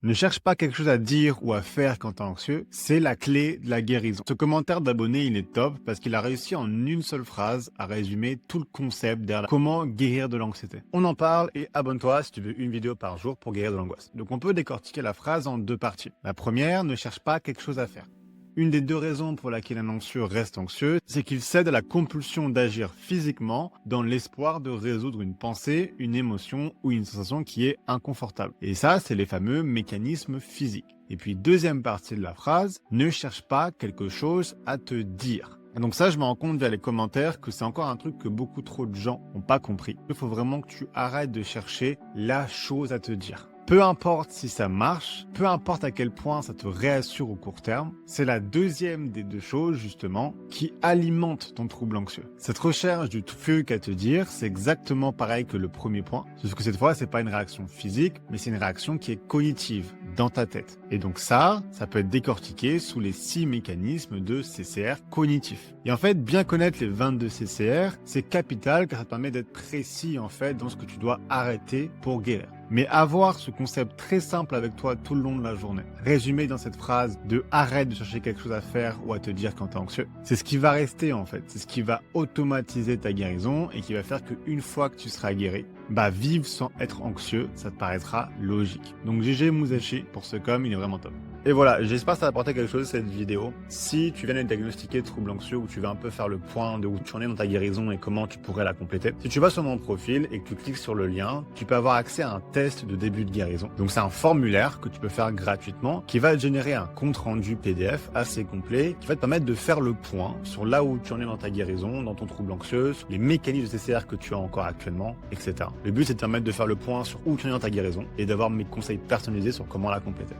Ne cherche pas quelque chose à dire ou à faire quand t'es anxieux, c'est la clé de la guérison. Ce commentaire d'abonné, il est top parce qu'il a réussi en une seule phrase à résumer tout le concept derrière comment guérir de l'anxiété. On en parle et abonne-toi si tu veux une vidéo par jour pour guérir de l'angoisse. Donc on peut décortiquer la phrase en deux parties. La première, ne cherche pas quelque chose à faire. Une des deux raisons pour laquelle un anxieux reste anxieux, c'est qu'il cède à la compulsion d'agir physiquement dans l'espoir de résoudre une pensée, une émotion ou une sensation qui est inconfortable. Et ça, c'est les fameux mécanismes physiques. Et puis, deuxième partie de la phrase, ne cherche pas quelque chose à te dire. Et donc ça, je me rends compte via les commentaires que c'est encore un truc que beaucoup trop de gens n'ont pas compris. Il faut vraiment que tu arrêtes de chercher la chose à te dire. Peu importe si ça marche, peu importe à quel point ça te réassure au court terme, c'est la deuxième des deux choses, justement, qui alimente ton trouble anxieux. Cette recherche du truc à te dire, c'est exactement pareil que le premier point, sauf que cette fois, c'est pas une réaction physique, mais c'est une réaction qui est cognitive, dans ta tête. Et donc ça peut être décortiqué sous les 6 mécanismes de CCR cognitifs. Et en fait, bien connaître les 22 CCR, c'est capital car ça te permet d'être précis en fait dans ce que tu dois arrêter pour guérir. Mais avoir ce concept très simple avec toi tout le long de la journée, résumé dans cette phrase de arrête de chercher quelque chose à faire ou à te dire quand t'es anxieux, c'est ce qui va rester en fait. C'est ce qui va automatiser ta guérison et qui va faire qu'une fois que tu seras guéri, vivre sans être anxieux, ça te paraîtra logique. Donc GG Musashi pour ce com, il est vraiment top. Et voilà, j'espère que ça a apporté quelque chose cette vidéo. Si tu viens d'être diagnostiqué de trouble anxieux ou tu veux un peu faire le point de où tu en es dans ta guérison et comment tu pourrais la compléter, si tu vas sur mon profil et que tu cliques sur le lien, tu peux avoir accès à un test de début de guérison. Donc c'est un formulaire que tu peux faire gratuitement qui va te générer un compte rendu PDF assez complet qui va te permettre de faire le point sur là où tu en es dans ta guérison, dans ton trouble anxieux, sur les mécanismes de CCR que tu as encore actuellement, etc. Le but c'est de te permettre de faire le point sur où tu en es dans ta guérison et d'avoir mes conseils personnalisés sur comment la compléter.